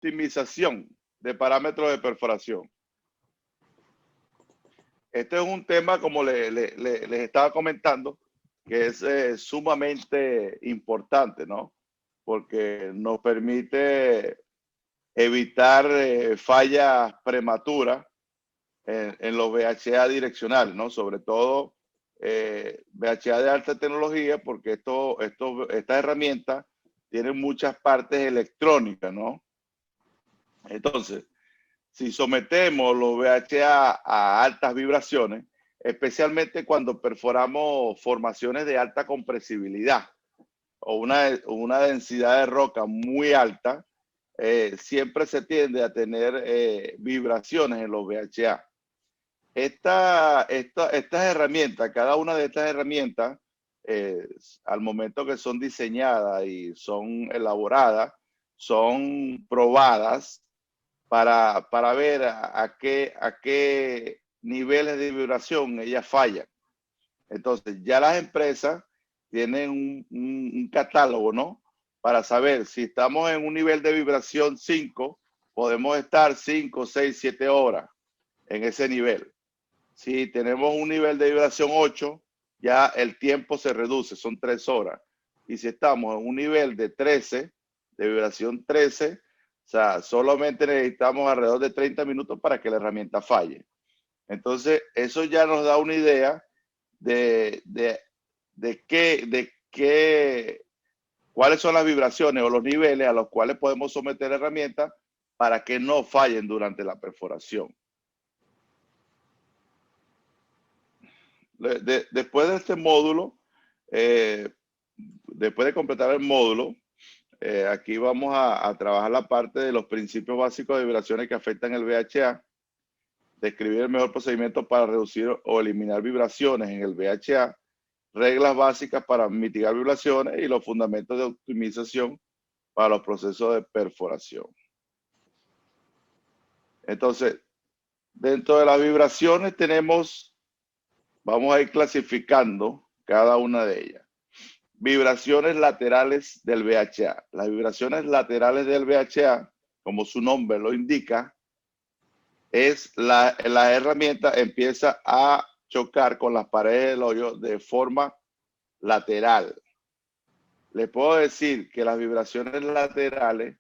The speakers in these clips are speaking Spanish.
optimización de parámetros de perforación. Este es un tema, como les estaba comentando, que es sumamente importante, ¿no? Porque nos permite evitar fallas prematuras en los VHA direccionales, ¿no? Sobre todo VHA de alta tecnología, porque estas herramientas tienen muchas partes electrónicas, ¿no? Entonces, si sometemos los VHA a altas vibraciones, especialmente cuando perforamos formaciones de alta compresibilidad o una densidad de roca muy alta, siempre se tiende a tener vibraciones en los VHA. Estas herramientas, cada una de estas herramientas, al momento que son diseñadas y son elaboradas, son probadas para ver a qué niveles de vibración ellas fallan. Entonces, ya las empresas tienen un catálogo, ¿no? Para saber si estamos en un nivel de vibración 5, podemos estar 5, 6, 7 horas en ese nivel. Si tenemos un nivel de vibración 8, ya el tiempo se reduce, son 3 horas. Y si estamos en un nivel de 13, de vibración 13, o sea, solamente necesitamos alrededor de 30 minutos para que la herramienta falle. Entonces, eso ya nos da una idea de cuáles son las vibraciones o los niveles a los cuales podemos someter herramientas para que no fallen durante la perforación. Después de este módulo, después de completar el módulo, aquí vamos a trabajar la parte de los principios básicos de vibraciones que afectan el VHA, describir el mejor procedimiento para reducir o eliminar vibraciones en el VHA, reglas básicas para mitigar vibraciones y los fundamentos de optimización para los procesos de perforación. Entonces, dentro de las vibraciones vamos a ir clasificando cada una de ellas. Vibraciones laterales del VHA. Las vibraciones laterales del VHA, como su nombre lo indica, es la herramienta empieza a chocar con las paredes del hoyo de forma lateral. Le puedo decir que las vibraciones laterales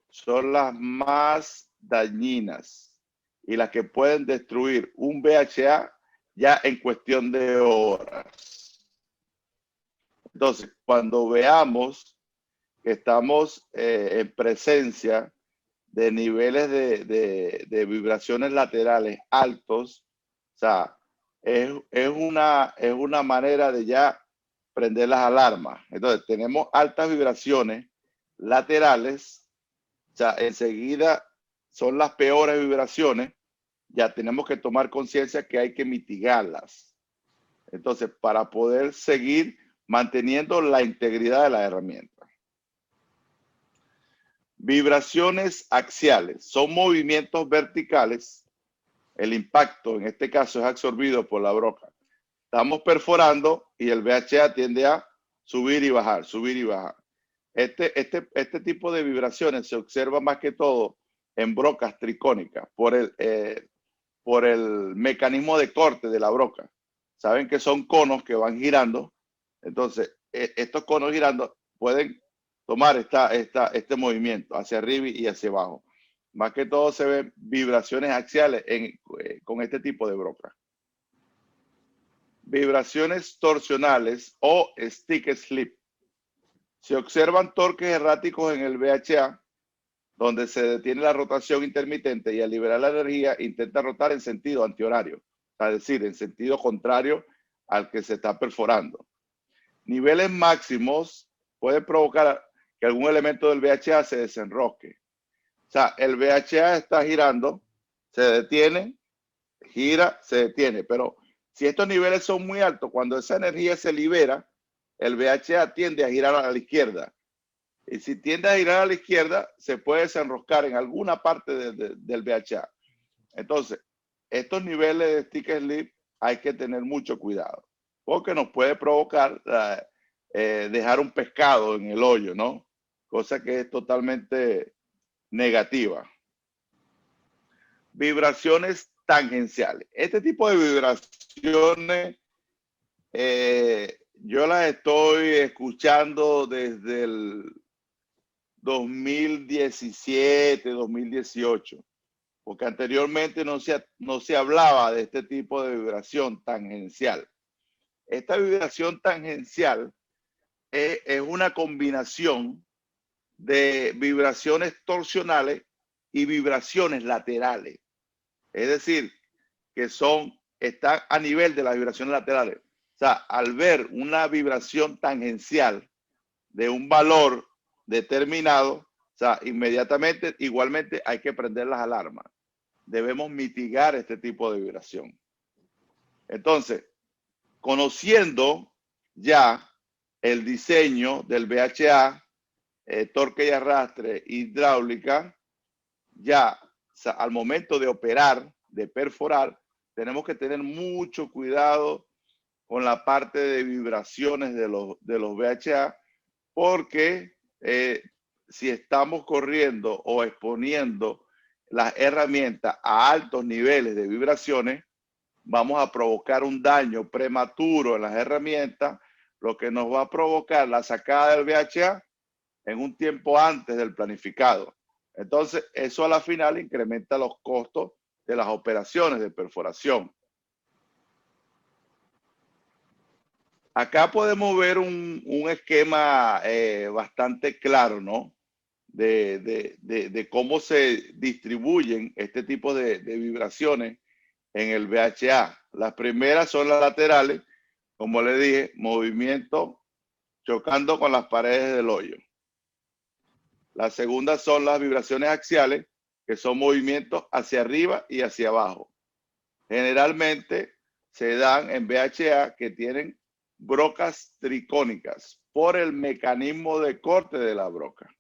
son las más dañinas y las que pueden destruir un VHA ya en cuestión de horas. Entonces, cuando veamos que estamos en presencia de niveles de vibraciones laterales altos, o sea, es una manera de ya prender las alarmas. Entonces, tenemos altas vibraciones laterales, o sea, enseguida son las peores vibraciones, ya tenemos que tomar conciencia que hay que mitigarlas. Entonces, para poder seguir manteniendo la integridad de la herramienta. Vibraciones axiales son movimientos verticales. El impacto en este caso es absorbido por la broca. Estamos perforando y el VHA tiende a subir y bajar, subir y bajar. Este tipo de vibraciones se observa más que todo en brocas tricónicas por el mecanismo de corte de la broca. Saben que son conos que van girando. Entonces, estos conos girando pueden tomar este movimiento hacia arriba y hacia abajo. Más que todo se ven vibraciones axiales con este tipo de broca. Vibraciones torsionales o stick slip. Se observan torques erráticos en el VHA, donde se detiene la rotación intermitente y al liberar la energía intenta rotar en sentido antihorario, es decir, en sentido contrario al que se está perforando. Niveles máximos pueden provocar que algún elemento del VHA se desenrosque. O sea, el VHA está girando, se detiene, gira, se detiene, pero si estos niveles son muy altos, cuando esa energía se libera, el VHA tiende a girar a la izquierda. Y si tiende a girar a la izquierda, se puede desenroscar en alguna parte del VHA. Entonces, estos niveles de stick slip hay que tener mucho cuidado, porque nos puede provocar dejar un pescado en el hoyo, ¿no? Cosa que es totalmente negativa. Vibraciones tangenciales. Este tipo de vibraciones yo las estoy escuchando desde el 2017, 2018, porque anteriormente no se hablaba de este tipo de vibración tangencial. Esta vibración tangencial es una combinación de vibraciones torsionales y vibraciones laterales. Es decir, que están a nivel de las vibraciones laterales. O sea, al ver una vibración tangencial de un valor determinado, o sea, inmediatamente, igualmente hay que prender las alarmas. Debemos mitigar este tipo de vibración. Entonces, conociendo ya el diseño del VHA, torque y arrastre hidráulica, ya o sea, al momento de operar, de perforar, tenemos que tener mucho cuidado con la parte de vibraciones de los VHA, porque si estamos corriendo o exponiendo las herramientas a altos niveles de vibraciones, vamos a provocar un daño prematuro en las herramientas, lo que nos va a provocar la sacada del VHA en un tiempo antes del planificado. Entonces, eso a la final incrementa los costos de las operaciones de perforación. Acá podemos ver un esquema bastante claro, ¿no? De cómo se distribuyen este tipo de vibraciones en el VHA. Las primeras son las laterales, como le dije, movimiento chocando con las paredes del hoyo. Las segundas son las vibraciones axiales, que son movimientos hacia arriba y hacia abajo. Generalmente se dan en VHA que tienen brocas tricónicas por el mecanismo de corte de la broca.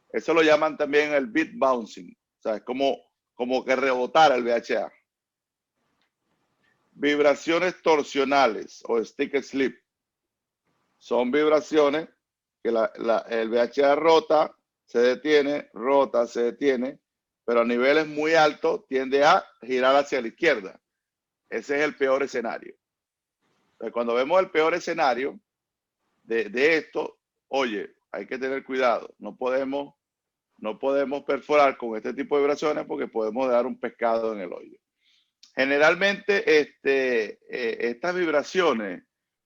Eso lo llaman también el beat bouncing. O sea, es como que rebotar el VHA. Vibraciones torsionales o stick slip. Son vibraciones que el VHA rota, se detiene, rota, se detiene, pero a niveles muy altos tiende a girar hacia la izquierda. Ese es el peor escenario. Entonces, cuando vemos el peor escenario de esto, oye, hay que tener cuidado. No podemos perforar con este tipo de vibraciones porque podemos dar un pescado en el hoyo. Generalmente estas vibraciones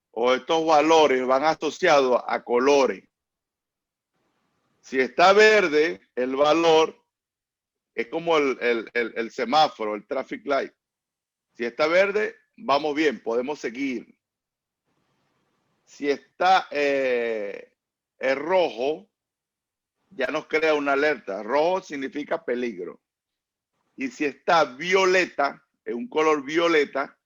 o estos valores van asociados a colores. Si está verde, el valor es como el semáforo, el traffic light. Si está verde, vamos bien, podemos seguir. Si está rojo, ya nos crea una alerta. Rojo significa peligro. Y si está violeta, en un color violeta,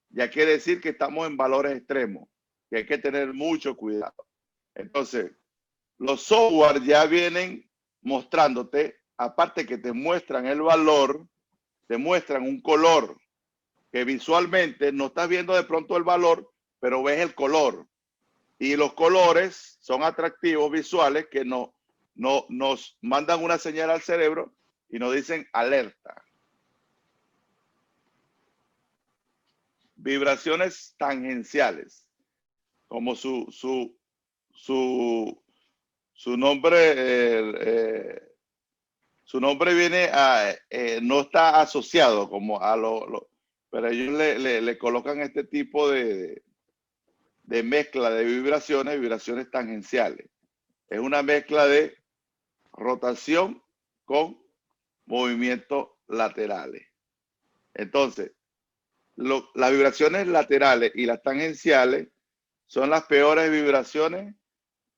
ya quiere decir que estamos en valores extremos, que hay que tener mucho cuidado. Entonces, los software ya vienen mostrándote, aparte que te muestran el valor, te muestran un color que visualmente no estás viendo de pronto el valor, pero ves el color. Y los colores son atractivos visuales que nos mandan una señal al cerebro y nos dicen alerta. Vibraciones tangenciales, como su nombre, su nombre viene no está asociado como a pero ellos le colocan este tipo de mezcla de vibraciones tangenciales. Es una mezcla de rotación con movimientos laterales. Entonces, las vibraciones laterales y las tangenciales son las peores vibraciones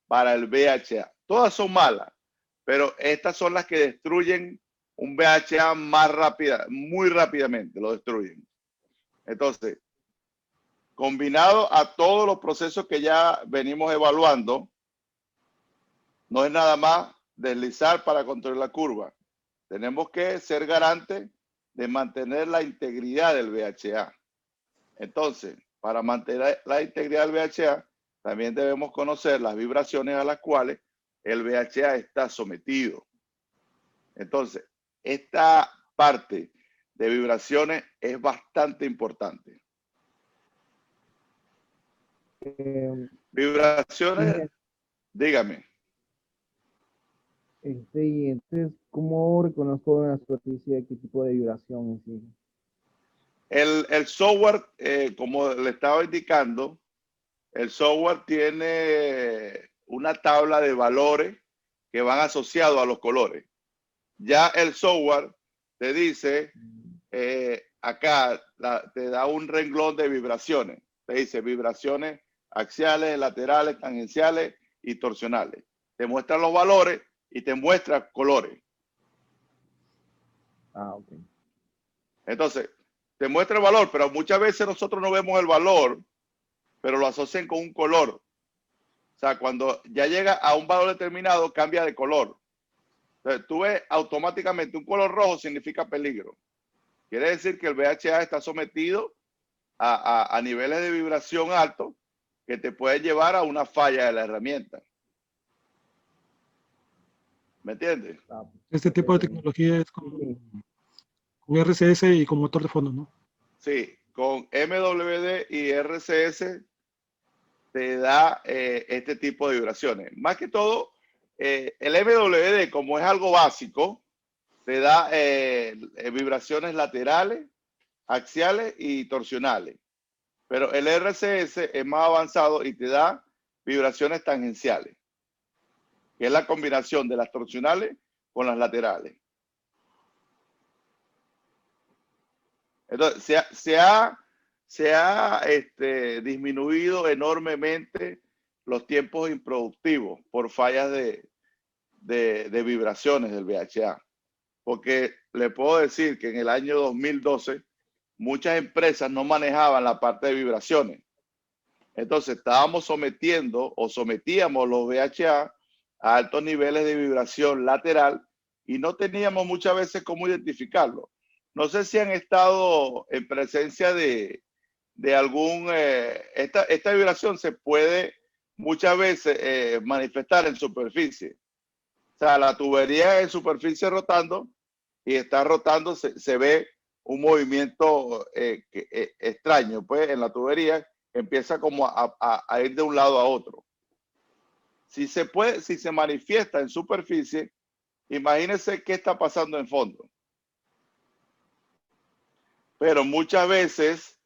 para el VHA. Todas son malas, pero estas son las que destruyen un VHA muy rápidamente, lo destruyen. Entonces, combinado a todos los procesos que ya venimos evaluando, no es nada más deslizar para controlar la curva. Tenemos que ser garantes de mantener la integridad del VHA. Entonces, para mantener la integridad del VHA, también debemos conocer las vibraciones a las cuales el VHA está sometido. Entonces, esta parte de vibraciones es bastante importante. Vibraciones, dígame. Y entonces, ¿cómo reconozco en la superficie qué tipo de vibración en sí? El software, como le estaba indicando, el software tiene una tabla de valores que van asociados a los colores. Ya el software te dice, acá te da un renglón de vibraciones. Te dice vibraciones axiales, laterales, tangenciales y torsionales. Te muestra los valores y te muestra colores. Ah, ok. Entonces, te muestra el valor, pero muchas veces nosotros no vemos el valor, pero lo asocian con un color. O sea, cuando ya llega a un valor determinado, cambia de color. Entonces, tú ves automáticamente un color rojo significa peligro. Quiere decir que el VHA está sometido a niveles de vibración altos que te pueden llevar a una falla de la herramienta. ¿Me entiendes? Ah, Este tipo de tecnología es con RCS y con motor de fondo, ¿no? Sí, con MWD y RCS te da este tipo de vibraciones. Más que todo, el MWD, como es algo básico, te da vibraciones laterales, axiales y torsionales. Pero el RCS es más avanzado y te da vibraciones tangenciales, que es la combinación de las torsionales con las laterales. Entonces, se ha disminuido enormemente los tiempos improductivos por fallas de vibraciones del VHA. Porque le puedo decir que en el año 2012 muchas empresas no manejaban la parte de vibraciones. Entonces estábamos sometiendo o sometíamos los VHA a altos niveles de vibración lateral y no teníamos muchas veces cómo identificarlo. No sé si han estado en presencia de algún... esta vibración se puede muchas veces manifestar en superficie. O sea, la tubería en superficie rotando y está rotando, se ve un movimiento extraño, pues en la tubería empieza como a ir de un lado a otro. Si se manifiesta en superficie, imagínense qué está pasando en fondo. Pero muchas veces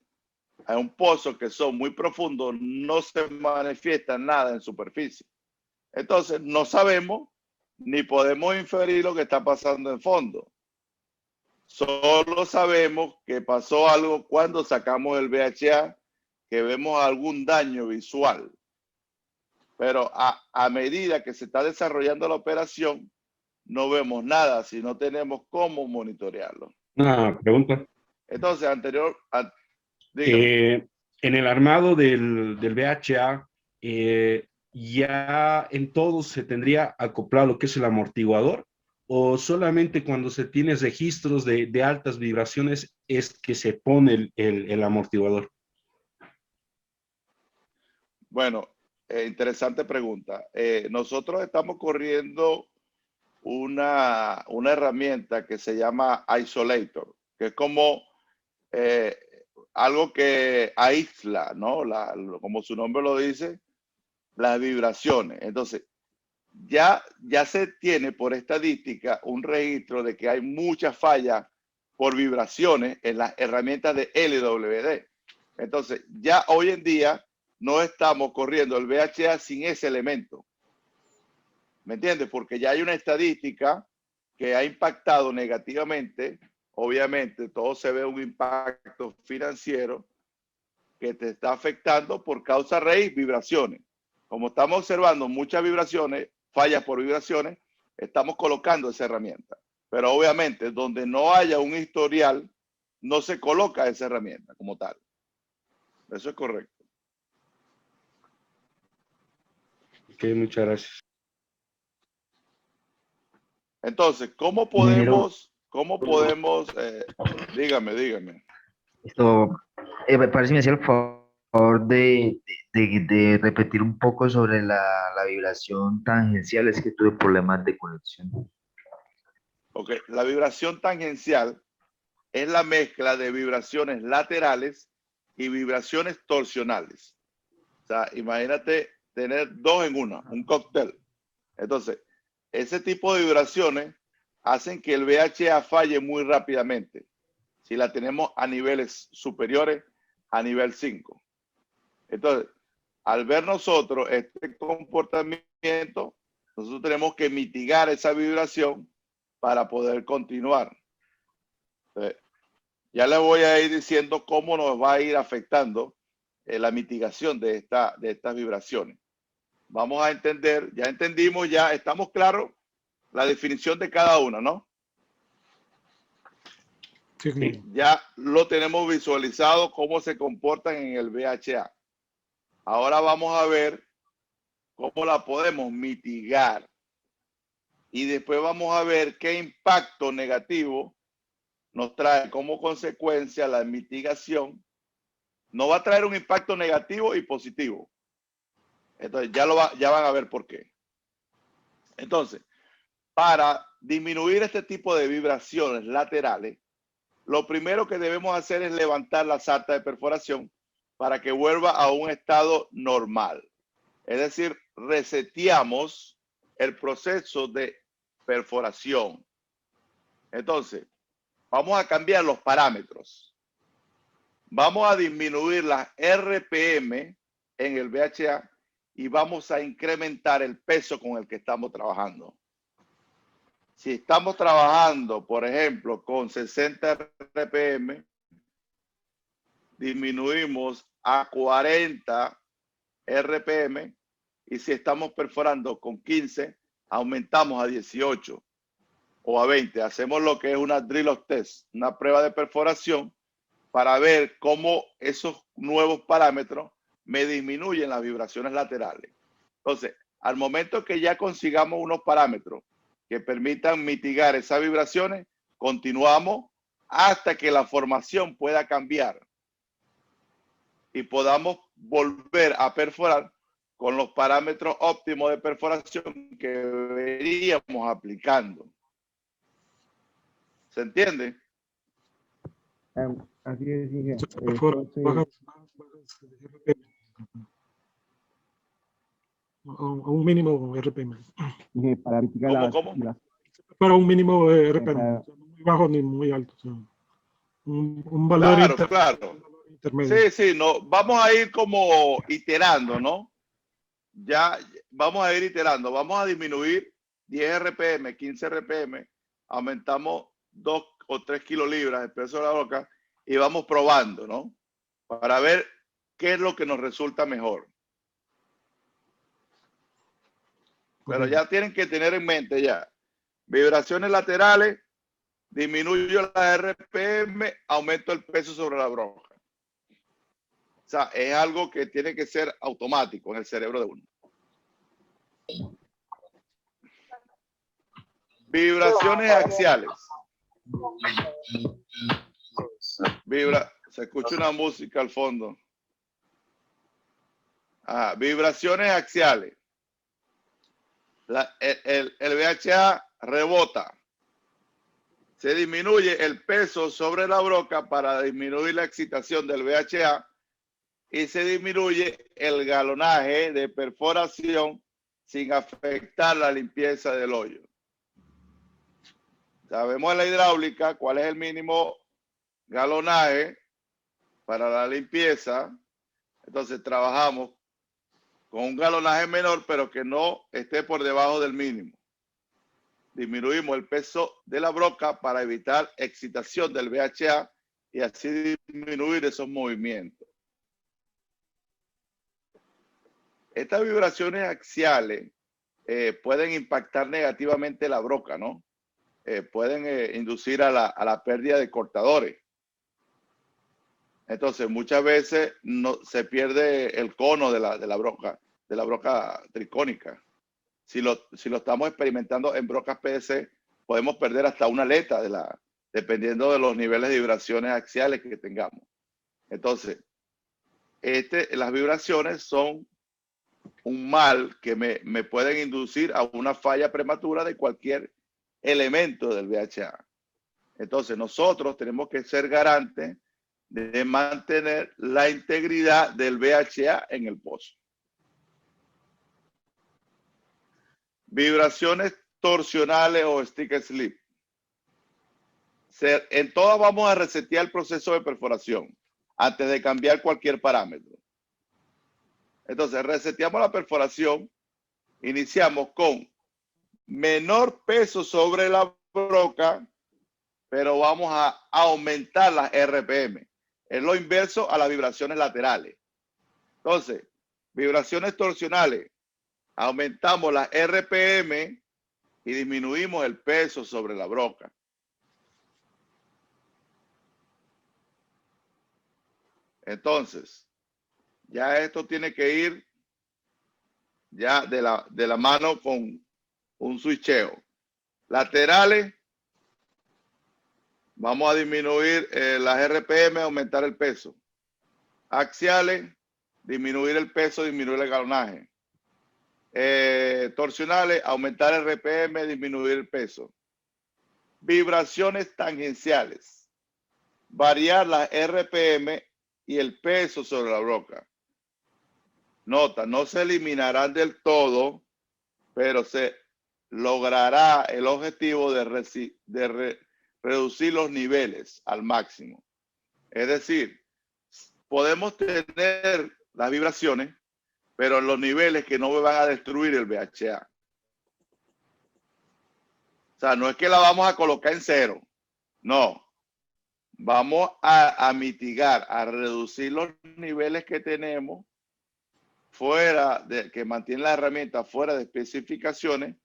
hay un pozo que son muy profundos, no se manifiesta nada en superficie. Entonces no sabemos ni podemos inferir lo que está pasando en fondo. Solo sabemos que pasó algo cuando sacamos el VHA, que vemos algún daño visual. Pero a medida que se está desarrollando la operación, no vemos nada si no tenemos cómo monitorearlo. Una pregunta. Entonces, dígame. En el armado del VHA, ya en todo se tendría acoplado lo que es el amortiguador, o solamente cuando se tiene registros de altas vibraciones es que se pone el amortiguador. Bueno, interesante pregunta. Nosotros estamos corriendo una herramienta que se llama Isolator, que es como algo que aísla, ¿no? Como su nombre lo dice, las vibraciones. Entonces, ya se tiene por estadística un registro de que hay muchas fallas por vibraciones en las herramientas de LWD. Entonces, ya hoy en día no estamos corriendo el VHA sin ese elemento. ¿Me entiendes? Porque ya hay una estadística que ha impactado negativamente. Obviamente, todo se ve un impacto financiero que te está afectando por causa raíz vibraciones. Como estamos observando muchas vibraciones, fallas por vibraciones, estamos colocando esa herramienta. Pero obviamente, donde no haya un historial, no se coloca esa herramienta como tal. Eso es correcto. Ok, muchas gracias. Entonces, ¿cómo Ingeniero, podemos, dígame. esto me parece me hacía el favor de repetir un poco sobre la vibración tangencial, es que tuve problemas de conexión. Ok, la vibración tangencial es la mezcla de vibraciones laterales y vibraciones torsionales. O sea, imagínate tener dos en una, un cóctel. Entonces, ese tipo de vibraciones hacen que el VHA falle muy rápidamente. Si la tenemos a niveles superiores a nivel 5. Entonces, al ver nosotros este comportamiento, nosotros tenemos que mitigar esa vibración para poder continuar. Entonces, ya les voy a ir diciendo cómo nos va a ir afectando la mitigación de estas vibraciones. Vamos a entender, ya entendimos, ya estamos claros la definición de cada una, ¿no? Sí, Sí. Ya lo tenemos visualizado cómo se comportan en el VHA. Ahora vamos a ver cómo la podemos mitigar. Y después vamos a ver qué impacto negativo nos trae como consecuencia la mitigación. Nos va a traer un impacto negativo y positivo. Entonces ya van a ver por qué. Entonces, para disminuir este tipo de vibraciones laterales, lo primero que debemos hacer es levantar la sarta de perforación para que vuelva a un estado normal. Es decir, reseteamos el proceso de perforación. Entonces, vamos a cambiar los parámetros. Vamos a disminuir las RPM en el VHA y vamos a incrementar el peso con el que estamos trabajando. Si estamos trabajando, por ejemplo, con 60 RPM, disminuimos a 40 RPM, y si estamos perforando con 15, aumentamos a 18 o a 20. Hacemos lo que es una drill of test, una prueba de perforación para ver cómo esos nuevos parámetros me disminuyen las vibraciones laterales. Entonces, al momento que ya consigamos unos parámetros que permitan mitigar esas vibraciones, continuamos hasta que la formación pueda cambiar y podamos volver a perforar con los parámetros óptimos de perforación que veníamos aplicando. ¿Se entiende? Así es, Inge. se perfora, Entonces, bajas RPM, a un mínimo RPM. Inge, para mitigar ¿Cómo? Para un mínimo RPM, Ajá. o sea, no muy bajo ni muy alto. O sea, un valor Claro. intermedio. Sí, no, vamos a ir como iterando, ¿no? Ya vamos a ir iterando, vamos a disminuir 10 RPM, 15 RPM, aumentamos 2 o 3 kilolibras de peso de la broca y vamos probando, ¿no? Para ver qué es lo que nos resulta mejor. Pero ya tienen que tener en mente ya, vibraciones laterales, disminuyo la RPM, aumento el peso sobre la broca. O sea, es algo que tiene que ser automático en el cerebro de uno. Vibraciones axiales. Se escucha una música al fondo. Vibraciones axiales. El VHA rebota. Se disminuye el peso sobre la broca para disminuir la excitación del VHA y se disminuye el galonaje de perforación sin afectar la limpieza del hoyo. Sabemos en la hidráulica cuál es el mínimo galonaje para la limpieza. Entonces trabajamos con un galonaje menor, pero que no esté por debajo del mínimo. Disminuimos el peso de la broca para evitar excitación del VHA y así disminuir esos movimientos. Estas vibraciones axiales pueden impactar negativamente la broca, ¿no? Pueden inducir a la pérdida de cortadores. Entonces, muchas veces se pierde el cono de la broca tricónica. Si lo estamos experimentando en brocas PVC, podemos perder hasta una aleta dependiendo de los niveles de vibraciones axiales que tengamos. Entonces, las vibraciones son un mal que me pueden inducir a una falla prematura de cualquier elementos del VHA. Entonces nosotros tenemos que ser garantes de mantener la integridad del VHA en el pozo. Vibraciones torsionales o stick slip. En todas vamos a resetear el proceso de perforación antes de cambiar cualquier parámetro. Entonces reseteamos la perforación, iniciamos con menor peso sobre la broca, pero vamos a aumentar las RPM. Es lo inverso a las vibraciones laterales. Entonces, vibraciones torsionales, aumentamos las RPM y disminuimos el peso sobre la broca. Entonces, ya esto tiene que ir ya de la mano con un switcheo. Laterales, vamos a disminuir las RPM, aumentar el peso. Axiales, disminuir el peso, disminuir el galonaje. Torsionales, aumentar el RPM, disminuir el peso. Vibraciones tangenciales, variar las RPM y el peso sobre la broca. Nota, no se eliminarán del todo, pero se logrará el objetivo de reducir los niveles al máximo. Es decir, podemos tener las vibraciones, pero en los niveles que no me van a destruir el VHA. O sea, no es que la vamos a colocar en cero. No. Vamos a mitigar, a reducir los niveles que tenemos que mantiene la herramienta fuera de especificaciones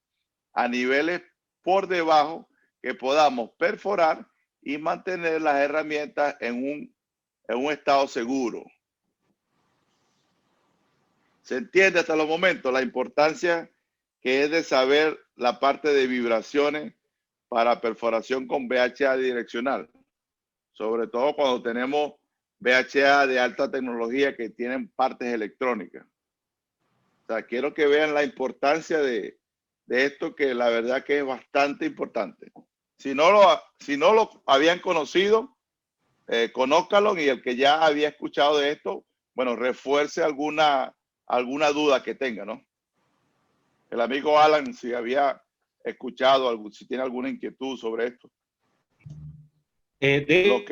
a niveles por debajo que podamos perforar y mantener las herramientas en un estado seguro. ¿Se entiende hasta los momentos la importancia que es de saber la parte de vibraciones para perforación con VHA direccional? Sobre todo cuando tenemos VHA de alta tecnología que tienen partes electrónicas. O sea, quiero que vean la importancia de esto, que la verdad que es bastante importante. Si no lo habían conocido, conózcalo, y el que ya había escuchado de esto, bueno, refuerce alguna duda que tenga, ¿no? El amigo Alan, si había escuchado, si tiene alguna inquietud sobre esto. De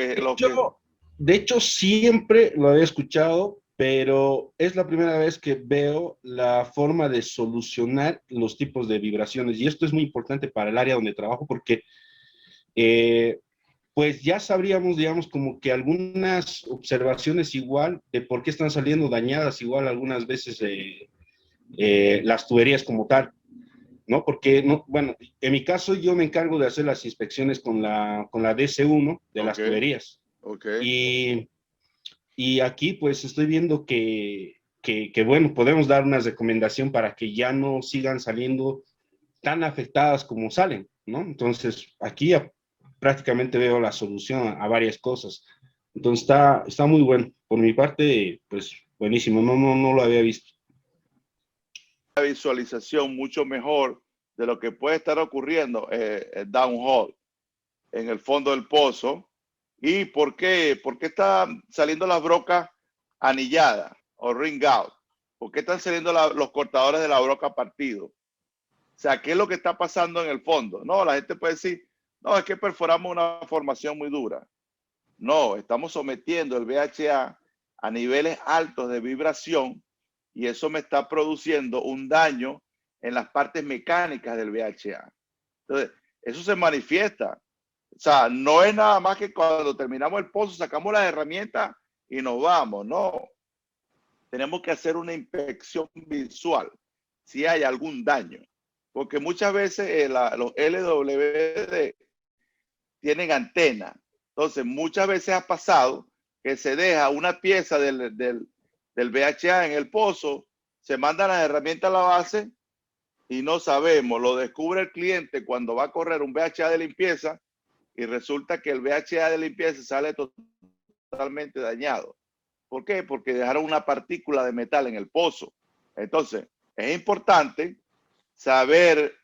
hecho, siempre lo había escuchado, pero es la primera vez que veo la forma de solucionar los tipos de vibraciones. Y esto es muy importante para el área donde trabajo, porque pues ya sabríamos, digamos, como que algunas observaciones igual de por qué están saliendo dañadas igual algunas veces las tuberías como tal, ¿no? Porque, no, bueno, en mi caso yo me encargo de hacer las inspecciones con la DC1 de las tuberías. Y aquí pues estoy viendo que bueno, podemos dar una recomendación para que ya no sigan saliendo tan afectadas como salen, ¿no? Entonces aquí prácticamente veo la solución a varias cosas. Entonces está muy bueno. Por mi parte, pues buenísimo, no lo había visto. Una visualización mucho mejor de lo que puede estar ocurriendo downhole, en el fondo del pozo. ¿Y por qué están saliendo las brocas anilladas o ring out? ¿Por qué están saliendo los cortadores de la broca partidos? O sea, ¿qué es lo que está pasando en el fondo? No, la gente puede decir, no, es que perforamos una formación muy dura. No, estamos sometiendo el VHA a niveles altos de vibración y eso me está produciendo un daño en las partes mecánicas del VHA. Entonces, eso se manifiesta. O sea, no es nada más que cuando terminamos el pozo, sacamos las herramientas y nos vamos. No. Tenemos que hacer una inspección visual si hay algún daño. Porque muchas veces los LWD tienen antena. Entonces, muchas veces ha pasado que se deja una pieza del VHA en el pozo, se mandan las herramientas a la base y no sabemos. Lo descubre el cliente cuando va a correr un VHA de limpieza y resulta que el VHA de limpieza sale totalmente dañado. ¿Por qué? Porque dejaron una partícula de metal en el pozo. Entonces, es importante saber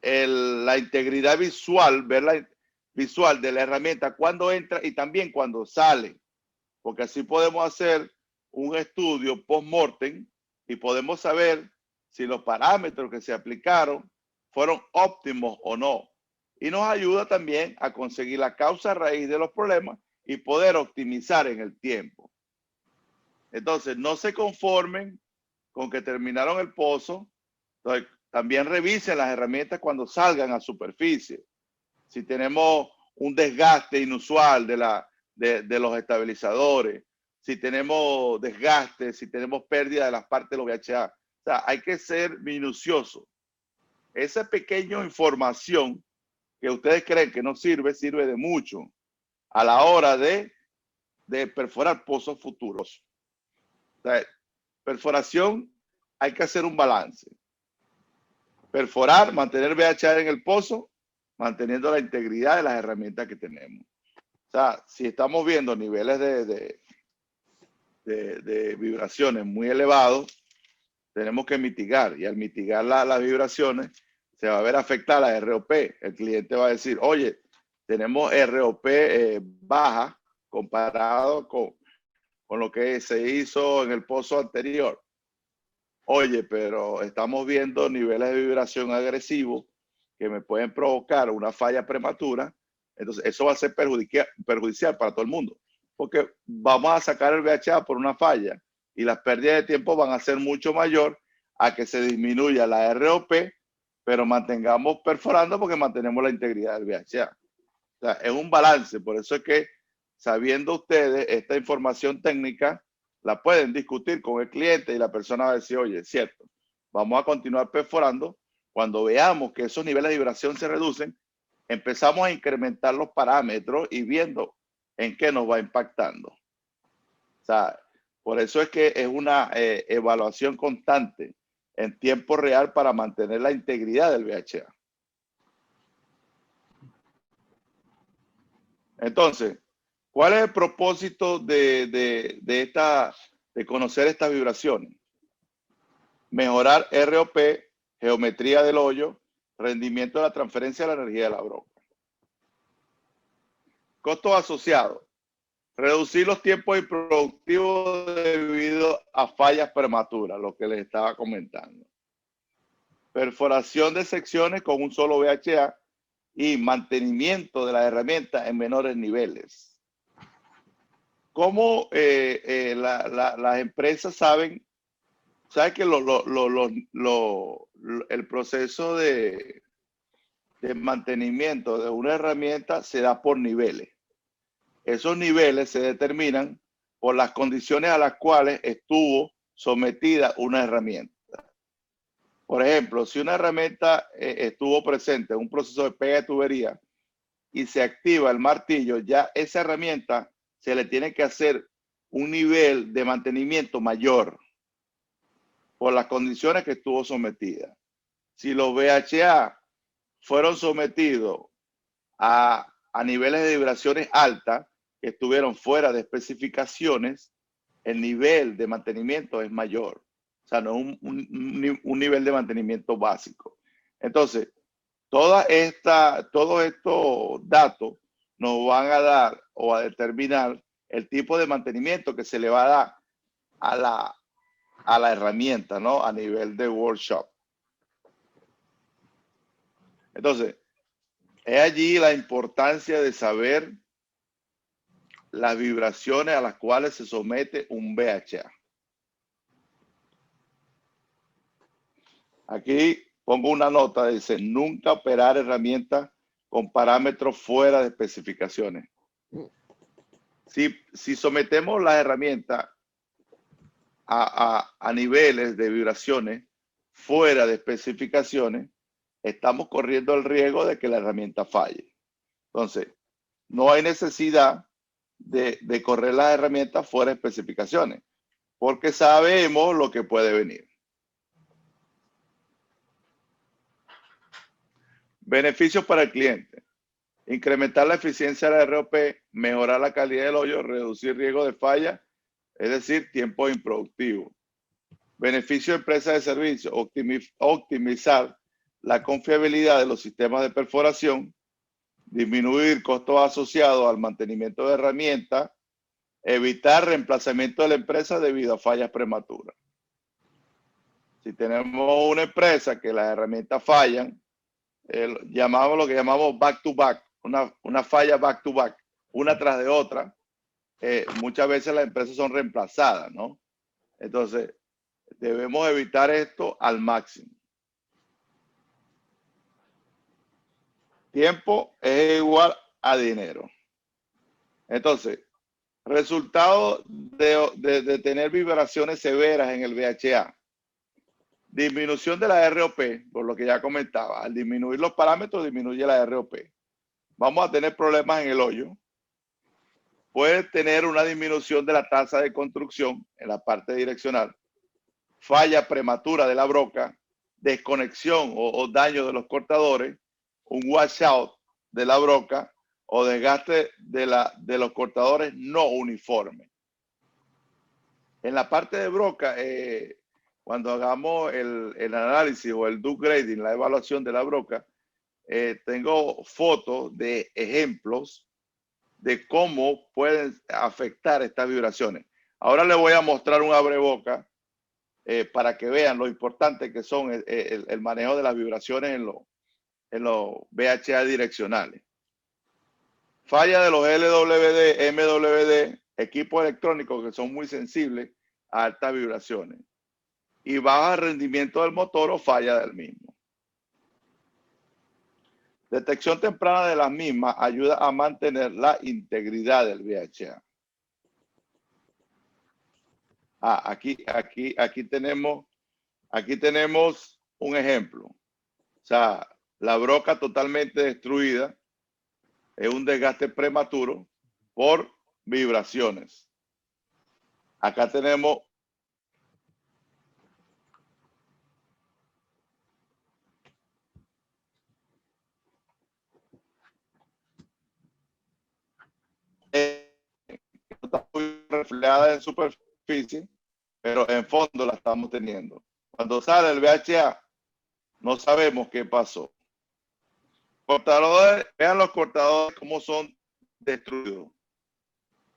la integridad visual, ver la visual de la herramienta cuando entra y también cuando sale, porque así podemos hacer un estudio post-mortem y podemos saber si los parámetros que se aplicaron fueron óptimos o no. Y nos ayuda también a conseguir la causa raíz de los problemas y poder optimizar en el tiempo. Entonces, no se conformen con que terminaron el pozo. Entonces, también revisen las herramientas cuando salgan a superficie. Si tenemos un desgaste inusual de los estabilizadores, si tenemos desgaste, si tenemos pérdida de las partes de los VHA. O sea, hay que ser minucioso. Esa pequeña información que ustedes creen que no sirve, sirve de mucho a la hora de perforar pozos futuros. O sea, perforación, hay que hacer un balance. Perforar, mantener VHA en el pozo, manteniendo la integridad de las herramientas que tenemos. O sea, si estamos viendo niveles de vibraciones muy elevados, tenemos que mitigar. Y al mitigar las vibraciones, se va a ver afectada la ROP. El cliente va a decir, oye, tenemos ROP baja comparado con lo que se hizo en el pozo anterior. Oye, pero estamos viendo niveles de vibración agresivos que me pueden provocar una falla prematura. Entonces, eso va a ser perjudicial para todo el mundo, porque vamos a sacar el VHA por una falla y las pérdidas de tiempo van a ser mucho mayor a que se disminuya la ROP, pero mantengamos perforando porque mantenemos la integridad del VHA. O sea, es un balance. Por eso es que, sabiendo ustedes esta información técnica, la pueden discutir con el cliente y la persona va a decir, oye, es cierto, vamos a continuar perforando. Cuando veamos que esos niveles de vibración se reducen, empezamos a incrementar los parámetros y viendo en qué nos va impactando. O sea, por eso es que es una evaluación constante en tiempo real para mantener la integridad del VHA. Entonces, ¿cuál es el propósito de conocer estas vibraciones? Mejorar ROP, geometría del hoyo, rendimiento de la transferencia de la energía de la broca. Costos asociados. Reducir los tiempos improductivos debido a fallas prematuras, lo que les estaba comentando. Perforación de secciones con un solo VHA y mantenimiento de la herramienta en menores niveles. ¿Cómo las empresas saben que el proceso de mantenimiento de una herramienta se da por niveles? Esos niveles se determinan por las condiciones a las cuales estuvo sometida una herramienta. Por ejemplo, si una herramienta estuvo presente en un proceso de pega de tubería y se activa el martillo, ya esa herramienta se le tiene que hacer un nivel de mantenimiento mayor por las condiciones que estuvo sometida. Si los VHA fueron sometidos a niveles de vibraciones altas que estuvieron fuera de especificaciones, el nivel de mantenimiento es mayor. O sea, no es un nivel de mantenimiento básico. Entonces, todos estos datos nos van a dar o a determinar el tipo de mantenimiento que se le va a dar a la herramienta, ¿no? A nivel de workshop. Entonces, es allí la importancia de saber las vibraciones a las cuales se somete un VHA. Aquí pongo una nota, dice, nunca operar herramientas con parámetros fuera de especificaciones. Si sometemos las herramientas a niveles de vibraciones fuera de especificaciones, estamos corriendo el riesgo de que la herramienta falle. Entonces, no hay necesidad de correr las herramientas fuera de especificaciones, porque sabemos lo que puede venir. Beneficios para el cliente. Incrementar la eficiencia de la ROP, mejorar la calidad del hoyo, reducir riesgo de falla, es decir, tiempo improductivo. Beneficio de empresa de servicio, optimizar la confiabilidad de los sistemas de perforación, disminuir costos asociados al mantenimiento de herramientas, evitar reemplazamiento de la empresa debido a fallas prematuras. Si tenemos una empresa que las herramientas fallan, llamamos lo que llamamos back to back, una falla back to back, una tras de otra, muchas veces las empresas son reemplazadas, ¿no? Entonces, debemos evitar esto al máximo. Tiempo es igual a dinero. Entonces, resultado de tener vibraciones severas en el VHA. Disminución de la ROP, por lo que ya comentaba. Al disminuir los parámetros, disminuye la ROP. Vamos a tener problemas en el hoyo. Puede tener una disminución de la tasa de construcción en la parte direccional. Falla prematura de la broca, desconexión o daño de los cortadores, un washout de la broca o desgaste de los cortadores no uniformes. En la parte de broca, cuando hagamos el análisis o el do grading, la evaluación de la broca, tengo fotos de ejemplos de cómo pueden afectar estas vibraciones. Ahora les voy a mostrar un abreboca para que vean lo importante que son el manejo de las vibraciones en los VHA direccionales. Falla de los LWD, MWD, equipos electrónicos que son muy sensibles a altas vibraciones. Y baja rendimiento del motor o falla del mismo. Detección temprana de las mismas ayuda a mantener la integridad del VHA. Aquí tenemos un ejemplo. O sea, la broca totalmente destruida es un desgaste prematuro por vibraciones. Acá tenemos está muy reflejada en superficie, pero en fondo la estamos teniendo. Cuando sale el VHA, no sabemos qué pasó. Cortadores, vean los cortadores cómo son destruidos.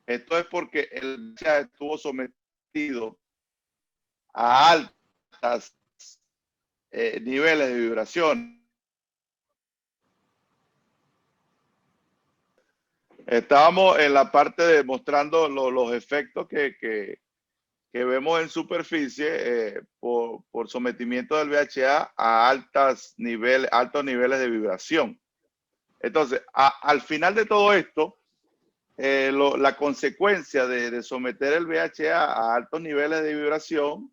Esto es porque el VHA estuvo sometido a altas niveles de vibración. Estábamos en la parte de mostrando los efectos que vemos en superficie por sometimiento del VHA a altos niveles de vibración. Entonces, al final de todo esto, la consecuencia de someter el VHA a altos niveles de vibración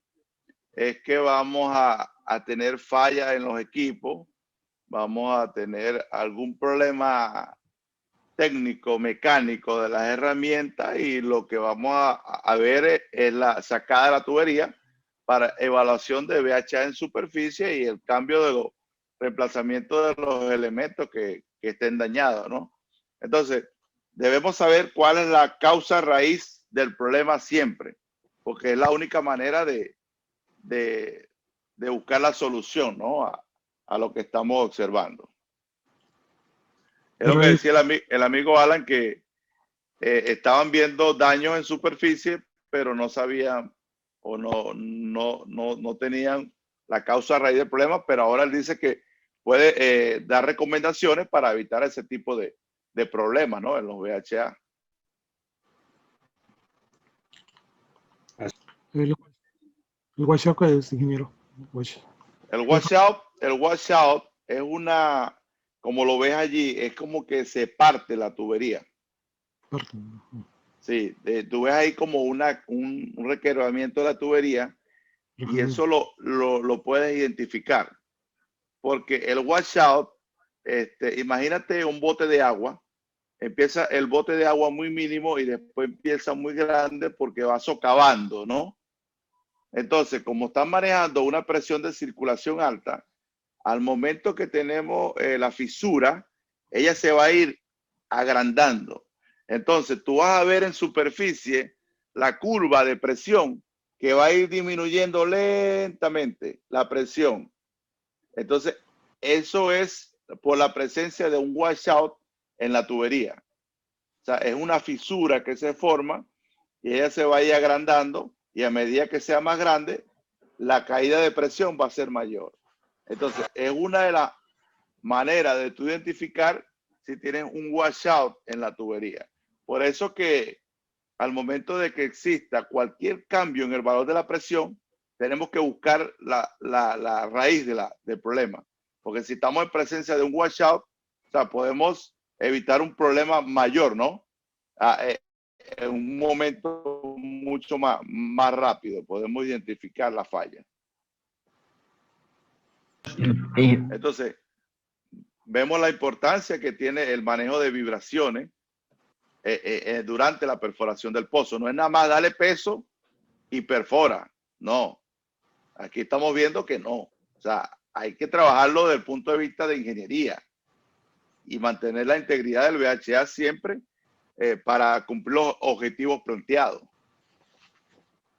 es que vamos a tener fallas en los equipos, vamos a tener algún problema técnico, mecánico de las herramientas y lo que vamos a ver es la sacada de la tubería para evaluación de VHA en superficie y el cambio de los reemplazamientos de los elementos que estén dañados, ¿no? Entonces, debemos saber cuál es la causa raíz del problema siempre, porque es la única manera de buscar la solución, ¿no? A lo que estamos observando. Es lo que decía el amigo Alan, que estaban viendo daños en superficie, pero no sabían o no tenían la causa raíz del problema, pero ahora él dice que puede dar recomendaciones para evitar ese tipo de problemas, ¿no? En los VHA. El washout, ¿qué es, ingeniero? El washout es una, como lo ves allí, es como que se parte la tubería. Sí, tú ves ahí como un requebramiento de la tubería y eso lo puedes identificar. Porque el washout, imagínate un bote de agua, empieza el bote de agua muy mínimo y después empieza muy grande porque va socavando, ¿no? Entonces, como están manejando una presión de circulación alta, al momento que tenemos la fisura, ella se va a ir agrandando. Entonces, tú vas a ver en superficie la curva de presión que va a ir disminuyendo lentamente la presión. Entonces, eso es por la presencia de un washout en la tubería. O sea, es una fisura que se forma y ella se va a ir agrandando, y a medida que sea más grande, la caída de presión va a ser mayor. Entonces, es una de las maneras de tú identificar si tienes un washout en la tubería. Por eso que al momento de que exista cualquier cambio en el valor de la presión, tenemos que buscar la raíz del problema. Porque si estamos en presencia de un washout, o sea, podemos evitar un problema mayor, ¿no? En un momento mucho más rápido, podemos identificar la falla. Entonces, vemos la importancia que tiene el manejo de vibraciones durante la perforación del pozo. No es nada más darle peso y perfora. No. Aquí estamos viendo que no. O sea, hay que trabajarlo desde el punto de vista de ingeniería y mantener la integridad del VHA siempre para cumplir los objetivos planteados.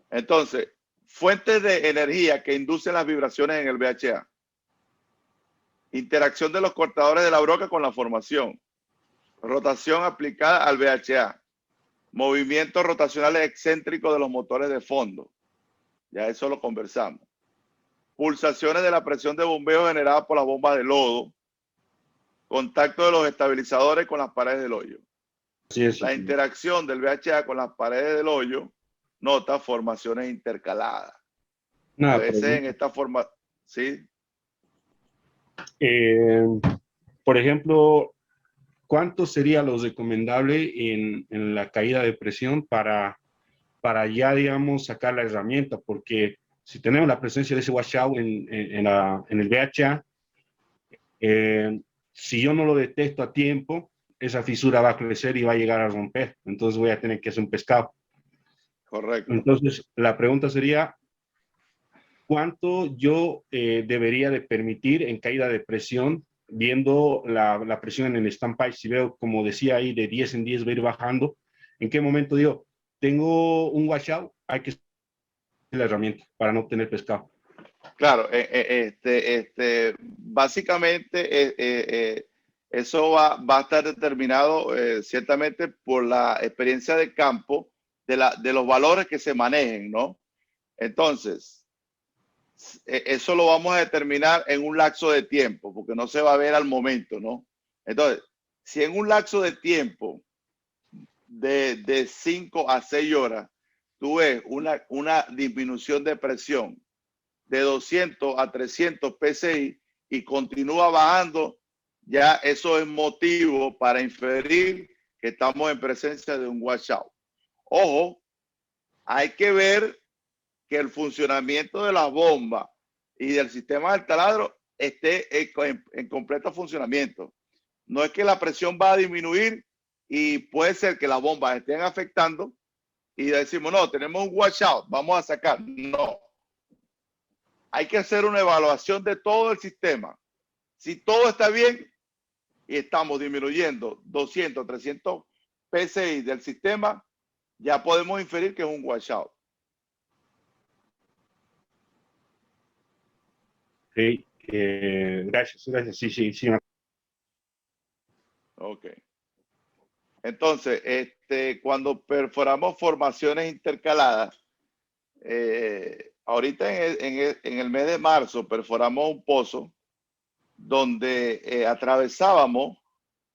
Entonces, fuentes de energía que inducen las vibraciones en el VHA. Interacción de los cortadores de la broca con la formación. Rotación aplicada al VHA. Movimientos rotacionales excéntricos de los motores de fondo. Ya eso lo conversamos. Pulsaciones de la presión de bombeo generada por las bombas de lodo. Contacto de los estabilizadores con las paredes del hoyo. Sí, La interacción del VHA con las paredes del hoyo nota formaciones intercaladas. A veces en esta forma, ¿sí? Por ejemplo, ¿cuánto sería lo recomendable en la caída de presión para ya, digamos, sacar la herramienta? Porque si tenemos la presencia de ese washout en el VHA, si yo no lo detecto a tiempo, esa fisura va a crecer y va a llegar a romper. Entonces voy a tener que hacer un pescado. Correcto. Entonces, la pregunta sería, ¿cuánto yo debería de permitir en caída de presión, viendo la presión en el standpipe? Si veo, como decía ahí, de 10 en 10 va a ir bajando, ¿en qué momento digo, tengo un washout, hay que hacer la herramienta para no obtener pescado? Claro, básicamente eso va a estar determinado ciertamente por la experiencia de campo de los valores que se manejen, ¿no? Entonces, eso lo vamos a determinar en un lapso de tiempo, porque no se va a ver al momento, ¿no? Entonces, si en un lapso de tiempo de 5 a 6 horas, tú ves una disminución de presión de 200 a 300 PSI y continúa bajando, ya eso es motivo para inferir que estamos en presencia de un washout. Ojo, hay que ver que el funcionamiento de las bombas y del sistema del taladro esté en completo funcionamiento. No es que la presión va a disminuir y puede ser que las bombas estén afectando y decimos, no, tenemos un washout, vamos a sacar. No. Hay que hacer una evaluación de todo el sistema. Si todo está bien y estamos disminuyendo 200, 300 PSI del sistema, ya podemos inferir que es un washout. Okay. Gracias. Sí. Ok. Entonces, cuando perforamos formaciones intercaladas, ahorita en el mes de marzo perforamos un pozo donde atravesábamos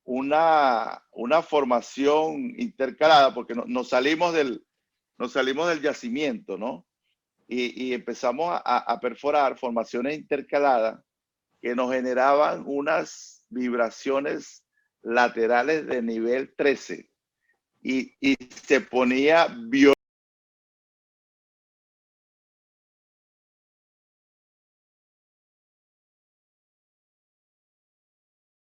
una formación intercalada porque nos salimos del yacimiento, ¿no? Y empezamos a perforar formaciones intercaladas que nos generaban unas vibraciones laterales de nivel 13 y se ponía violento